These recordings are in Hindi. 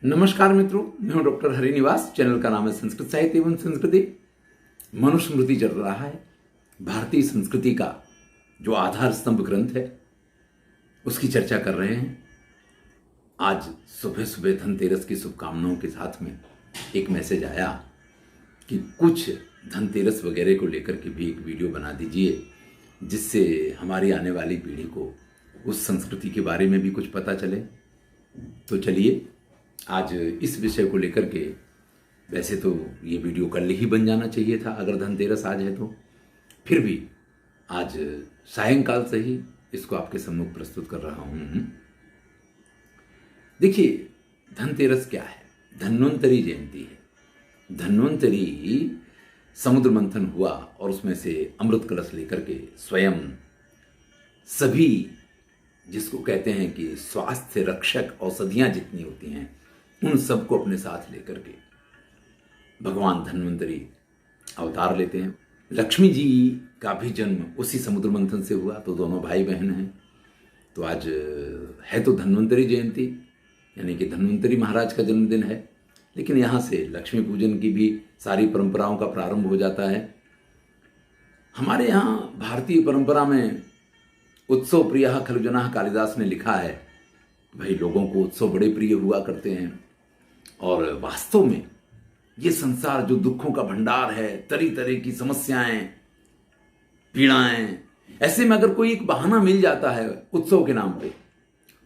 नमस्कार मित्रों, मैं हूं डॉक्टर हरिनिवास। चैनल का नाम है संस्कृत साहित्य एवं संस्कृति। मनुस्मृति चल रहा है। भारतीय संस्कृति का जो आधार स्तंभ ग्रंथ है उसकी चर्चा कर रहे हैं। आज सुबह सुबह धनतेरस की शुभकामनाओं के साथ में एक मैसेज आया कि कुछ धनतेरस वगैरह को लेकर के भी एक वीडियो बना दीजिए, जिससे हमारी आने वाली पीढ़ी को उस संस्कृति के बारे में भी कुछ पता चले। तो चलिए, आज इस विषय को लेकर के, वैसे तो ये वीडियो कल ही बन जाना चाहिए था अगर धनतेरस आज है तो, फिर भी आज सायंकाल से ही इसको आपके सम्मुख प्रस्तुत कर रहा हूं। देखिए, धनतेरस क्या है? धन्वंतरी जयंती है। धन्वंतरी समुद्र मंथन हुआ और उसमें से अमृत कलश लेकर के स्वयं सभी, जिसको कहते हैं कि स्वास्थ्य रक्षक औषधियां जितनी होती हैं, उन सबको अपने साथ लेकर के भगवान धन्वंतरी अवतार लेते हैं। लक्ष्मी जी का भी जन्म उसी समुद्र मंथन से हुआ, तो दोनों भाई बहन हैं। तो आज है तो धन्वंतरी जयंती, यानी कि धन्वंतरी महाराज का जन्मदिन है, लेकिन यहाँ से लक्ष्मी पूजन की भी सारी परंपराओं का प्रारंभ हो जाता है। हमारे यहाँ भारतीय परंपरा में उत्सव प्रियः खलु जनाः कालिदास ने लिखा है, भाई लोगों को उत्सव बड़े प्रिय हुआ करते हैं। और वास्तव में ये संसार जो दुखों का भंडार है, तरह तरह की समस्याएं, पीड़ाएं, ऐसे में अगर कोई एक बहाना मिल जाता है उत्सव के नाम पे,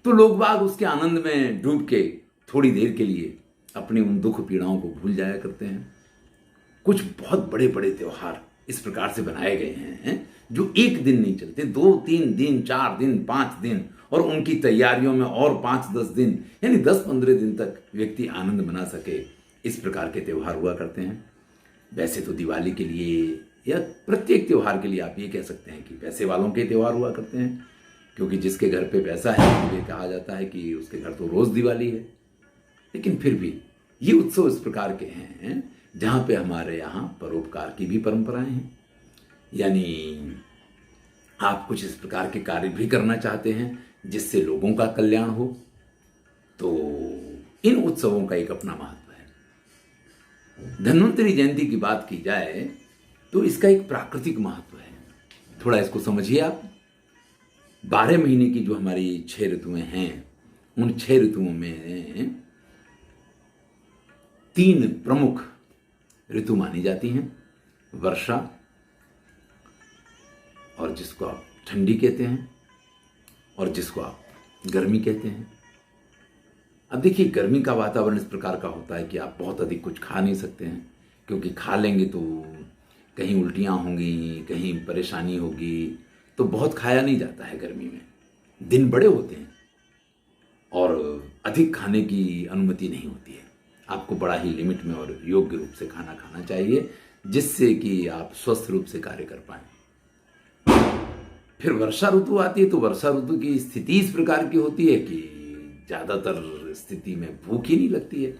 तो लोग बाग उसके आनंद में डूब के थोड़ी देर के लिए अपनी उन दुख पीड़ाओं को भूल जाया करते हैं। कुछ बहुत बड़े बड़े त्योहार इस प्रकार से बनाए गए हैं जो एक दिन नहीं चलते, 2-3 दिन, 4 दिन, 5 दिन, और उनकी तैयारियों में और 5-10 दिन, यानी 10-15 दिन तक व्यक्ति आनंद मना सके, इस प्रकार के त्योहार हुआ करते हैं। वैसे तो दिवाली के लिए या प्रत्येक त्योहार के लिए आप ये कह सकते हैं कि पैसे वालों के त्योहार हुआ करते हैं, क्योंकि जिसके घर पे पैसा है ये कहा जाता है कि उसके घर तो रोज दिवाली है। लेकिन फिर भी ये उत्सव इस प्रकार के हैं जहाँ पे हमारे यहाँ परोपकार की भी परंपराएं हैं, यानी आप कुछ इस प्रकार के कार्य भी करना चाहते हैं जिससे लोगों का कल्याण हो, तो इन उत्सवों का एक अपना महत्व है। धन्वंतरी जयंती की बात की जाए तो इसका एक प्राकृतिक महत्व है। थोड़ा इसको समझिए आप। 12 महीने की जो हमारी 6 ऋतुएं हैं, उन 6 ऋतुओं में 3 प्रमुख ऋतु मानी जाती हैं। वर्षा, और जिसको आप ठंडी कहते हैं, और जिसको आप गर्मी कहते हैं। अब देखिए, गर्मी का वातावरण इस प्रकार का होता है कि आप बहुत अधिक कुछ खा नहीं सकते हैं, क्योंकि खा लेंगे तो कहीं उल्टियां होंगी, कहीं परेशानी होगी, तो बहुत खाया नहीं जाता है गर्मी में। दिन बड़े होते हैं और अधिक खाने की अनुमति नहीं होती है। आपको बड़ा ही लिमिट में और योग्य रूप से खाना खाना चाहिए, जिससे कि आप स्वस्थ रूप से कार्य कर पाएं। फिर वर्षा ऋतु आती है, तो वर्षा ऋतु की स्थिति इस प्रकार की होती है कि ज़्यादातर स्थिति में भूख ही नहीं लगती है।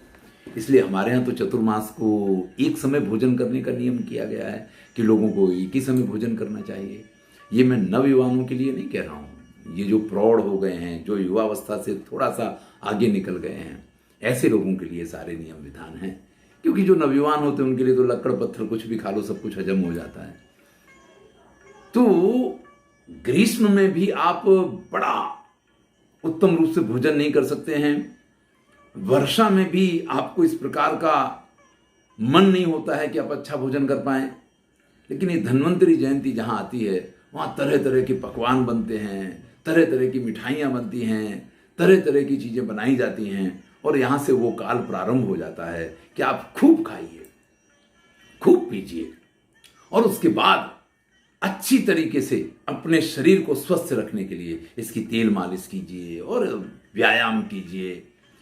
इसलिए हमारे यहाँ तो चतुर्मास को एक समय भोजन करने का नियम किया गया है कि लोगों को एक ही समय भोजन करना चाहिए। ये मैं नवयुवाओं के लिए नहीं कह रहा हूँ, ये जो प्रौढ़ हो गए हैं, जो युवावस्था से थोड़ा सा आगे निकल गए हैं, ऐसे लोगों के लिए सारे नियम विधान हैं। क्योंकि जो नवयुवान होते हैं उनके लिए तो लकड़ पत्थर कुछ भी खा लो, सब कुछ हजम हो जाता है। तो ग्रीष्म में भी आप बड़ा उत्तम रूप से भोजन नहीं कर सकते हैं। वर्षा में भी आपको इस प्रकार का मन नहीं होता है कि आप अच्छा भोजन कर पाएं। लेकिन ये धन्वंतरी जयंती जहां आती है, वहां तरह तरह के पकवान बनते हैं, तरह तरह की मिठाइयां बनती हैं, तरह तरह की चीजें बनाई जाती हैं, और यहां से वो काल प्रारंभ हो जाता है कि आप खूब खाइए, खूब पीजिए, और उसके बाद अच्छी तरीके से अपने शरीर को स्वस्थ रखने के लिए इसकी तेल मालिश कीजिए और व्यायाम कीजिए।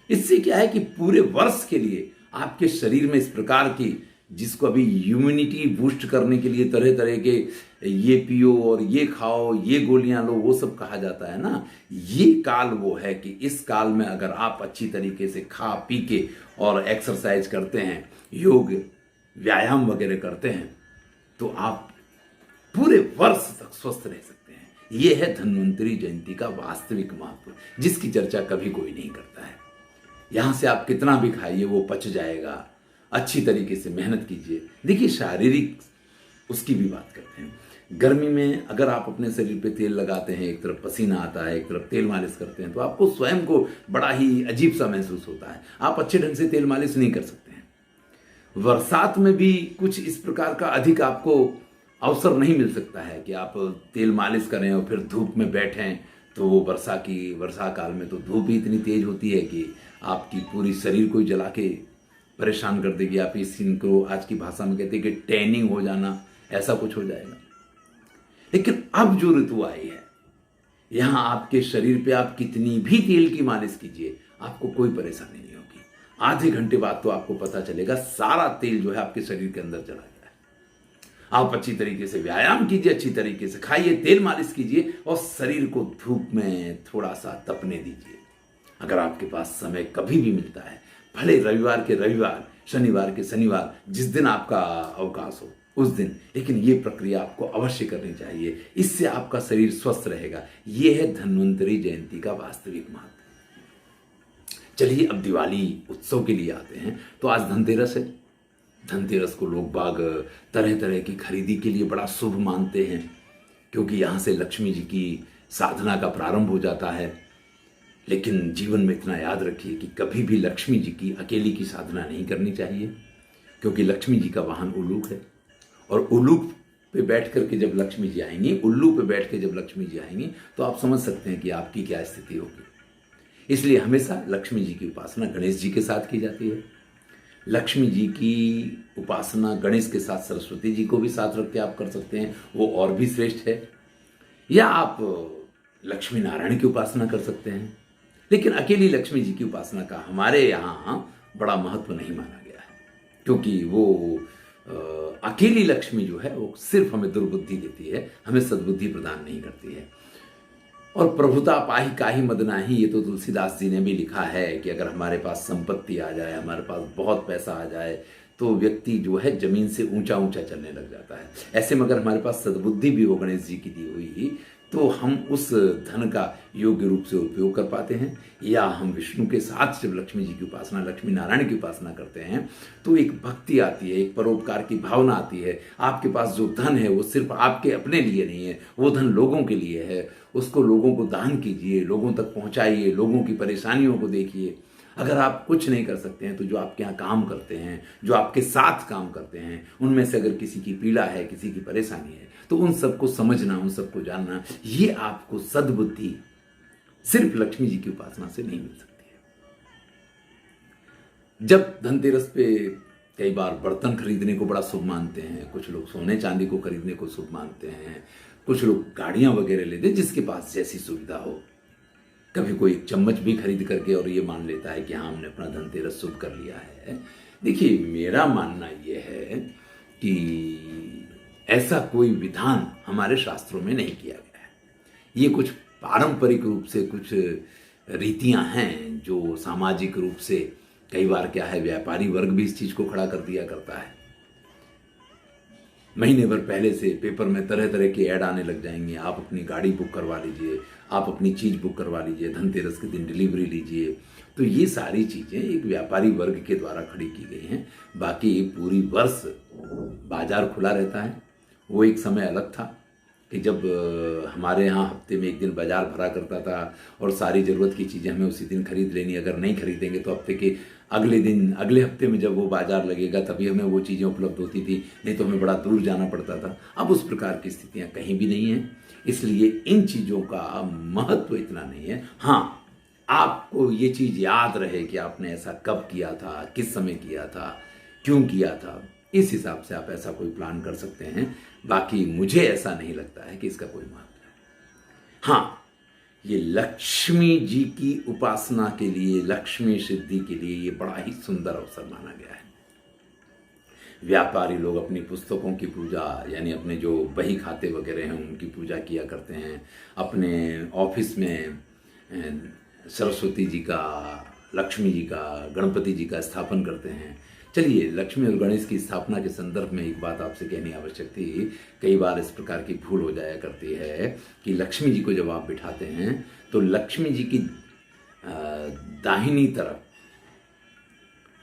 इससे क्या है कि पूरे वर्ष के लिए आपके शरीर में इस प्रकार की, जिसको अभी इम्यूनिटी बूस्ट करने के लिए तरह तरह के ये पियो और ये खाओ, ये गोलियां लो, वो सब कहा जाता है ना, ये काल वो है कि इस काल में अगर आप अच्छी तरीके से खा पी के और एक्सरसाइज करते हैं, योग व्यायाम वगैरह करते हैं, तो आप पूरे वर्ष तक स्वस्थ रह सकते हैं। यह है धन्वंतरी जयंती का वास्तविक महत्व, जिसकी चर्चा कभी कोई नहीं करता है। यहाँ से आप कितना भी खाइए वो पच जाएगा, अच्छी तरीके से मेहनत कीजिए। देखिए, शारीरिक उसकी भी बात करते हैं। गर्मी में अगर आप अपने शरीर पे तेल लगाते हैं, एक तरफ पसीना आता है, एक तरफ तेल मालिश करते हैं, तो आपको स्वयं को बड़ा ही अजीब सा महसूस होता है। आप अच्छे ढंग से तेल मालिश नहीं कर सकते हैं। बरसात में भी कुछ इस प्रकार का अधिक आपको अवसर नहीं मिल सकता है कि आप तेल मालिश करें और फिर धूप में बैठें। तो वो वर्षा काल में तो धूप ही इतनी तेज होती है कि आपकी पूरी शरीर को जला के परेशान कर देगी। आप इस इनको आज की भाषा में कहते हैं कि टैनिंग हो जाना, ऐसा कुछ हो जाएगा। लेकिन अब जो ऋतु आई है, यहां आपके शरीर पे आप कितनी भी तेल की मालिश कीजिए, आपको कोई परेशानी नहीं होगी। आधे घंटे बाद तो आपको पता चलेगा सारा तेल जो है आपके शरीर के अंदर चला गया है। आप अच्छी तरीके से व्यायाम कीजिए, अच्छी तरीके से खाइए, तेल मालिश कीजिए और शरीर को धूप में थोड़ा सा तपने दीजिए। अगर आपके पास समय कभी भी मिलता है, भले रविवार के रविवार, शनिवार के शनिवार, जिस दिन आपका अवकाश हो उस दिन, लेकिन ये प्रक्रिया आपको अवश्य करनी चाहिए। इससे आपका शरीर स्वस्थ रहेगा। यह है धन्वंतरि जयंती का वास्तविक महत्व। चलिए अब दिवाली उत्सव के लिए आते हैं। तो आज धनतेरस है। धनतेरस को लोग बाग तरह तरह की खरीदी के लिए बड़ा शुभ मानते हैं, क्योंकि यहाँ से लक्ष्मी जी की साधना का प्रारंभ हो जाता है। लेकिन जीवन में इतना याद रखिए कि कभी भी लक्ष्मी जी की अकेली की साधना नहीं करनी चाहिए, क्योंकि लक्ष्मी जी का वाहन उल्लूक है। और उल्लूक पे बैठ करके जब लक्ष्मी जी आएंगी, उल्लू पे बैठ के जब लक्ष्मी जी आएंगी, तो आप समझ सकते हैं कि आपकी क्या स्थिति होगी। इसलिए हमेशा लक्ष्मी जी की उपासना गणेश जी के साथ की जाती है। लक्ष्मी जी की उपासना गणेश के साथ सरस्वती जी को भी साथ रख के आप कर सकते हैं, वो और भी श्रेष्ठ है। या आप लक्ष्मी नारायण की उपासना कर सकते हैं। लेकिन अकेली लक्ष्मी जी की उपासना का हमारे यहाँ बड़ा महत्व नहीं माना गया है, क्योंकि वो अकेली लक्ष्मी जो है वो सिर्फ हमें दुर्बुद्धि देती है, हमें सद्बुद्धि प्रदान नहीं करती है। और प्रभुता पाही काहि मद नाही, ये तो तुलसीदास जी ने भी लिखा है कि अगर हमारे पास संपत्ति आ जाए, हमारे पास बहुत पैसा आ जाए, तो व्यक्ति जो है जमीन से ऊंचा ऊंचा चलने लग जाता है। ऐसे में अगर हमारे पास सद्बुद्धि भी हो गणेश जी की दी हुई, तो हम उस धन का योग्य रूप से उपयोग कर पाते हैं। या हम विष्णु के साथ जब लक्ष्मी जी की उपासना, लक्ष्मी नारायण की उपासना करते हैं, तो एक भक्ति आती है, एक परोपकार की भावना आती है। आपके पास जो धन है वो सिर्फ आपके अपने लिए नहीं है, वो धन लोगों के लिए है। उसको लोगों को दान कीजिए, लोगों तक पहुंचाइए, लोगों की परेशानियों को देखिए। अगर आप कुछ नहीं कर सकते हैं, तो जो आपके यहाँ काम करते हैं, जो आपके साथ काम करते हैं, उनमें से अगर किसी की पीड़ा है, किसी की परेशानी है, तो उन सबको समझना, उन सबको जानना, ये आपको सद्बुद्धि सिर्फ लक्ष्मी जी की उपासना से नहीं मिल सकती है। जब धनतेरस पे कई बार बर्तन खरीदने को बड़ा शुभ मानते हैं, कुछ लोग सोने चांदी को खरीदने को शुभ मानते हैं, कुछ लोग गाड़ियां वगैरह लेते हैं, जिसके पास जैसी सुविधा हो। कभी कोई चम्मच भी खरीद करके और ये मान लेता है कि हाँ, हमने अपना धनतेरस शुभ कर लिया है। देखिए, मेरा मानना ये है कि ऐसा कोई विधान हमारे शास्त्रों में नहीं किया गया है। ये कुछ पारंपरिक रूप से कुछ रीतियां हैं जो सामाजिक रूप से, कई बार क्या है, व्यापारी वर्ग भी इस चीज को खड़ा कर दिया करता है। महीने भर पहले से पेपर में तरह तरह के ऐड आने लग जाएंगे। आप अपनी गाड़ी बुक करवा लीजिए, आप अपनी चीज बुक करवा लीजिए, धनतेरस के दिन डिलीवरी लीजिए। तो ये सारी चीजें एक व्यापारी वर्ग के द्वारा खड़ी की गई हैं। बाकी पूरी वर्ष बाजार खुला रहता है। वो एक समय अलग था कि जब हमारे यहाँ हफ्ते में एक दिन बाजार भरा करता था और सारी ज़रूरत की चीज़ें हमें उसी दिन खरीद लेनी। अगर नहीं खरीदेंगे तो हफ्ते के अगले दिन, अगले हफ्ते में जब वो बाजार लगेगा तभी हमें वो चीज़ें उपलब्ध होती थी, नहीं तो हमें बड़ा दूर जाना पड़ता था। अब उस प्रकार की स्थितियाँ कहीं भी नहीं हैं, इसलिए इन चीज़ों का महत्व इतना नहीं है। हाँ, आपको ये चीज़ याद रहे कि आपने ऐसा कब किया था, किस समय किया था, क्यों किया था, इस हिसाब से आप ऐसा कोई प्लान कर सकते हैं। बाकी मुझे ऐसा नहीं लगता है कि इसका कोई महत्व है। हाँ, ये लक्ष्मी जी की उपासना के लिए, लक्ष्मी सिद्धि के लिए ये बड़ा ही सुंदर अवसर माना गया है। व्यापारी लोग अपनी पुस्तकों की पूजा, यानी अपने जो बही खाते वगैरह हैं उनकी पूजा किया करते हैं। अपने ऑफिस में सरस्वती जी का, लक्ष्मी जी का, गणपति जी का स्थापन करते हैं। चलिए, लक्ष्मी और गणेश की स्थापना के संदर्भ में एक बात आपसे कहनी आवश्यक थी। कई बार इस प्रकार की भूल हो जाया करती है कि लक्ष्मी जी को जब आप बिठाते हैं तो लक्ष्मी जी की दाहिनी तरफ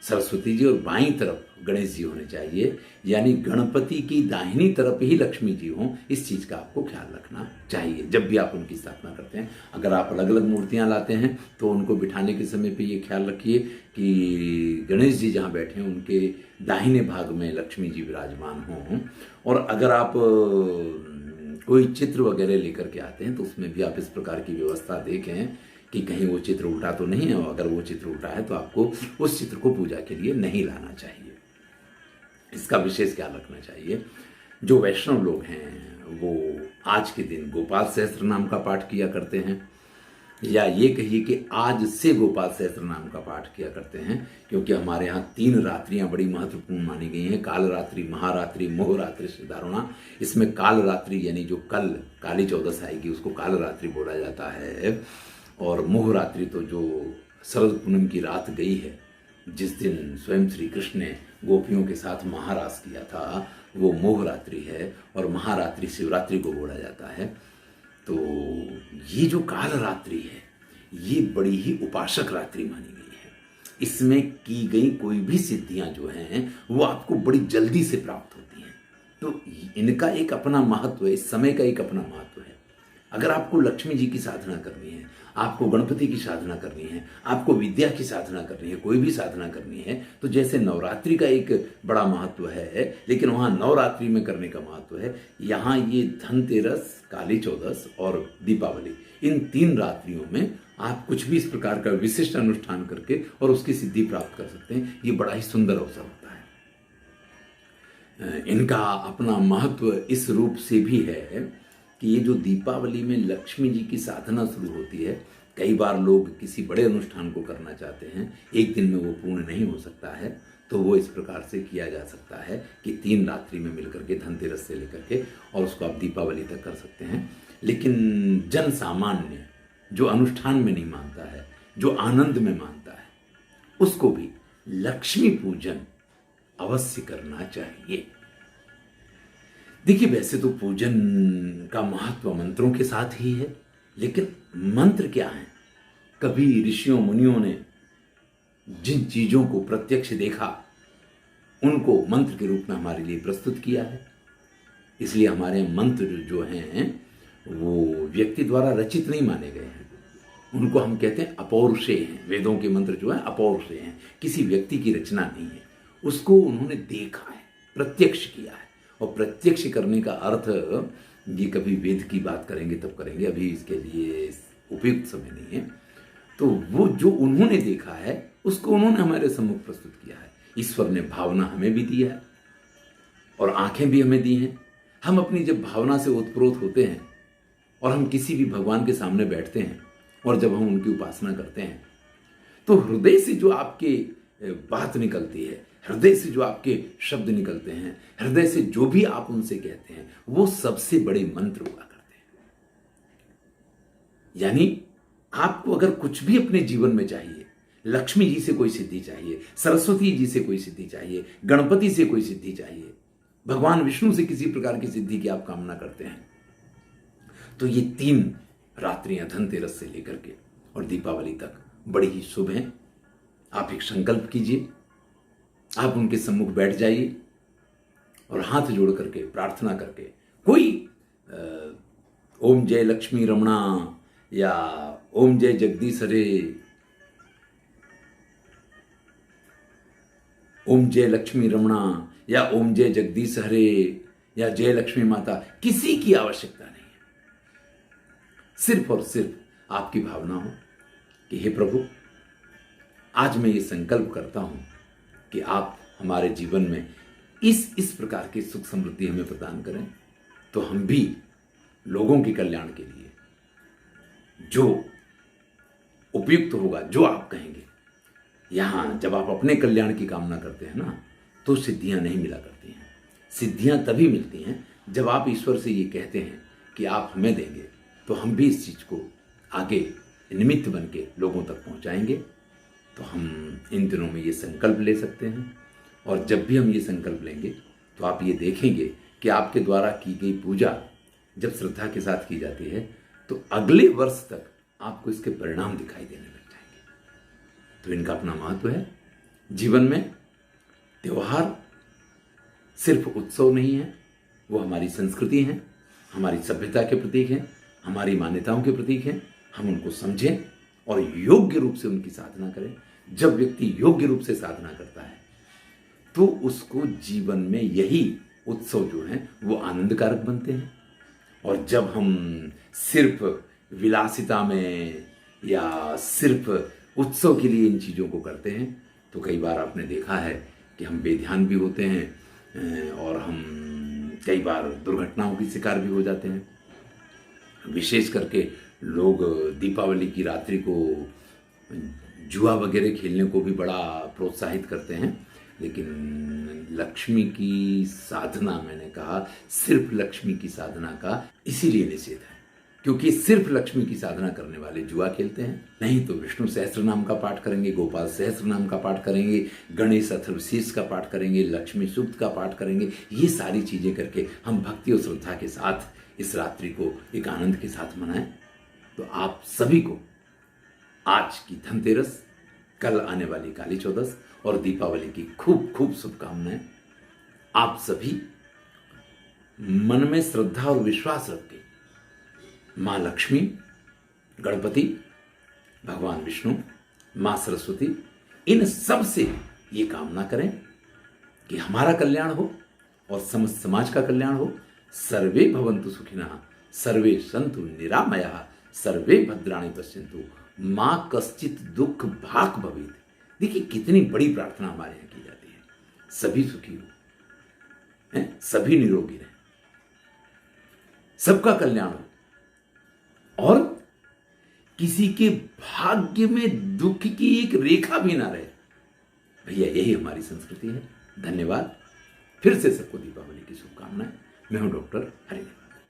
सरस्वती जी और बाईं तरफ गणेश जी होने चाहिए, यानी गणपति की दाहिनी तरफ ही लक्ष्मी जी हों। इस चीज़ का आपको ख्याल रखना चाहिए जब भी आप उनकी स्थापना करते हैं। अगर आप अलग अलग मूर्तियां लाते हैं तो उनको बिठाने के समय पे ये ख्याल रखिए कि गणेश जी जहाँ बैठे हैं उनके दाहिने भाग में लक्ष्मी जी विराजमान हों। और अगर आप कोई चित्र वगैरह लेकर के आते हैं तो उसमें भी आप इस प्रकार की व्यवस्था देखें कि कहीं वो चित्र उल्टा तो नहीं है, और अगर वो चित्र उल्टा है तो आपको उस चित्र को पूजा के लिए नहीं लाना चाहिए। इसका विशेष ख्याल रखना चाहिए। जो वैष्णव लोग हैं वो आज के दिन गोपाल सहस्त्र नाम का पाठ किया करते हैं, या ये कहिए कि आज से गोपाल सहस्त्र नाम का पाठ किया करते हैं, क्योंकि हमारे यहाँ 3 रात्रियां बड़ी महत्वपूर्ण मानी गई हैं। काल रात्रि, महारात्रि, मोहरात्रि, श्रीदारुणा। इसमें काल रात्रि यानी जो कल काली चौदस आएगी उसको काल रात्रि बोला जाता है, और मोहरात्रि तो जो शरद पूनम की रात गई है जिस दिन स्वयं श्री कृष्ण ने गोपियों के साथ महारास किया था वो मोहरात्रि है, और महारात्रि शिवरात्रि को बोला जाता है। तो ये जो काल रात्रि है ये बड़ी ही उपासक रात्रि मानी गई है। इसमें की गई कोई भी सिद्धियां जो हैं वो आपको बड़ी जल्दी से प्राप्त होती हैं। तो इनका एक अपना महत्व है, इस समय का एक अपना महत्व है। अगर आपको लक्ष्मी जी की साधना करनी है, आपको गणपति की साधना करनी है, आपको विद्या की साधना करनी है, कोई भी साधना करनी है, तो जैसे नवरात्रि का एक बड़ा महत्व है, लेकिन वहाँ नवरात्रि में करने का महत्व है, यहाँ ये धनतेरस, काली चौदस और दीपावली, इन 3 रात्रियों में आप कुछ भी इस प्रकार का विशिष्ट अनुष्ठान करके और उसकी सिद्धि प्राप्त कर सकते हैं। ये बड़ा ही सुंदर अवसर होता है। इनका अपना महत्व इस रूप से भी है कि ये जो दीपावली में लक्ष्मी जी की साधना शुरू होती है, कई बार लोग किसी बड़े अनुष्ठान को करना चाहते हैं, एक दिन में वो पूर्ण नहीं हो सकता है, तो वो इस प्रकार से किया जा सकता है कि 3 रात्रि में मिलकर के धनतेरस से लेकर के और उसको आप दीपावली तक कर सकते हैं। लेकिन जन सामान्य जो अनुष्ठान में नहीं मानता है, जो आनंद में मानता है, उसको भी लक्ष्मी पूजन अवश्य करना चाहिए। देखिए, वैसे तो पूजन का महत्व मंत्रों के साथ ही है, लेकिन मंत्र क्या है? कभी ऋषियों मुनियों ने जिन चीजों को प्रत्यक्ष देखा उनको मंत्र के रूप में हमारे लिए प्रस्तुत किया है। इसलिए हमारे मंत्र जो हैं वो व्यक्ति द्वारा रचित नहीं माने गए हैं, उनको हम कहते हैं अपौरुषेय हैं। वेदों के मंत्र जो है अपौरुषेय हैं, किसी व्यक्ति की रचना नहीं है, उसको उन्होंने देखा है, प्रत्यक्ष किया है। और प्रत्यक्ष करने का अर्थ, ये कभी वेद की बात करेंगे तब करेंगे, अभी इसके लिए उपयुक्त समय नहीं है। तो वो जो उन्होंने देखा है उसको उन्होंने हमारे सम्मुख प्रस्तुत किया है। ईश्वर ने भावना हमें भी दी है और आंखें भी हमें दी हैं। हम अपनी जब भावना से ओतप्रोत होते हैं और हम किसी भी भगवान के सामने बैठते हैं और जब हम उनकी उपासना करते हैं तो हृदय से जो आपके बात निकलती है, हृदय से जो आपके शब्द निकलते हैं, हृदय से जो भी आप उनसे कहते हैं, वो सबसे बड़े मंत्र हुआ करते हैं। यानी आपको अगर कुछ भी अपने जीवन में चाहिए, लक्ष्मी जी से कोई सिद्धि चाहिए, सरस्वती जी से कोई सिद्धि चाहिए, गणपति से कोई सिद्धि चाहिए, भगवान विष्णु से किसी प्रकार की सिद्धि की आप कामना करते हैं, तो ये 3 रात्रियां धनतेरस से लेकर के और दीपावली तक बड़ी ही शुभ हैं। आप एक संकल्प कीजिए, आप उनके सम्मुख बैठ जाइए और हाथ जोड़ करके प्रार्थना करके कोई ओम जय लक्ष्मी रमणा या ओम जय जगदीश हरे, ओम जय लक्ष्मी रमणा या ओम जय जगदीश हरे या जय लक्ष्मी माता, किसी की आवश्यकता नहीं है। सिर्फ और सिर्फ आपकी भावना हो कि हे प्रभु, आज मैं ये संकल्प करता हूं कि आप हमारे जीवन में इस प्रकार की सुख समृद्धि हमें प्रदान करें, तो हम भी लोगों के कल्याण के लिए जो उपयुक्त होगा, जो आप कहेंगे। यहां जब आप अपने कल्याण की कामना करते हैं ना, तो सिद्धियां नहीं मिला करती हैं। सिद्धियां तभी मिलती हैं जब आप ईश्वर से ये कहते हैं कि आप हमें देंगे, तो हम भी इस चीज को आगे निमित्त बन के लोगों तक पहुंचाएंगे। तो हम इन दिनों में ये संकल्प ले सकते हैं, और जब भी हम ये संकल्प लेंगे तो आप ये देखेंगे कि आपके द्वारा की गई पूजा जब श्रद्धा के साथ की जाती है तो अगले वर्ष तक आपको इसके परिणाम दिखाई देने लग जाएंगे। तो इनका अपना महत्व है। जीवन में त्योहार सिर्फ उत्सव नहीं है, वो हमारी संस्कृति है, हमारी सभ्यता के प्रतीक हैं, हमारी मान्यताओं के प्रतीक हैं। हम उनको समझें और योग्य रूप से उनकी साधना करें। जब व्यक्ति योग्य रूप से साधना करता है तो उसको जीवन में यही उत्सव जो हैं वो आनंदकारक बनते हैं। और जब हम सिर्फ विलासिता में या सिर्फ उत्सव के लिए इन चीज़ों को करते हैं तो कई बार आपने देखा है कि हम बेध्यान भी होते हैं और हम कई बार दुर्घटनाओं की शिकार भी हो जाते हैं। विशेष करके लोग दीपावली की रात्रि को जुआ वगैरह खेलने को भी बड़ा प्रोत्साहित करते हैं, लेकिन लक्ष्मी की साधना, मैंने कहा सिर्फ लक्ष्मी की साधना का इसीलिए निषेध है क्योंकि सिर्फ लक्ष्मी की साधना करने वाले जुआ खेलते हैं। नहीं तो विष्णु सहस्त्र नाम का पाठ करेंगे, गोपाल सहस्त्र नाम का पाठ करेंगे, गणेश अथर्वशीर्ष का पाठ करेंगे, लक्ष्मी सूक्त का पाठ करेंगे। ये सारी चीजें करके हम भक्ति और श्रद्धा के साथ इस रात्रि को एक आनंद के साथ मनाएं। तो आप सभी को आज की धनतेरस, कल आने वाली काली चौदस और दीपावली की खूब खूब शुभकामनाएं। आप सभी मन में श्रद्धा और विश्वास रख के मां लक्ष्मी, गणपति, भगवान विष्णु, मां सरस्वती, इन सब से ये कामना करें कि हमारा कल्याण हो और समस्त समाज का कल्याण हो। सर्वे भवन्तु सुखिनः, सर्वे सन्तु निरामयाः, सर्वे भद्राणि पश्यन्तु, मां कश्चित् दुख भाग भवेत्। देखिए कितनी बड़ी प्रार्थना हमारे यहाँ की जाती है। सभी सुखी हो, सभी निरोगी रहे, सबका कल्याण हो और किसी के भाग्य में दुख की एक रेखा भी ना रहे। भैया यही हमारी संस्कृति है। धन्यवाद। फिर से सबको दीपावली की शुभकामनाएं। मैं हूं डॉक्टर हरिदेव।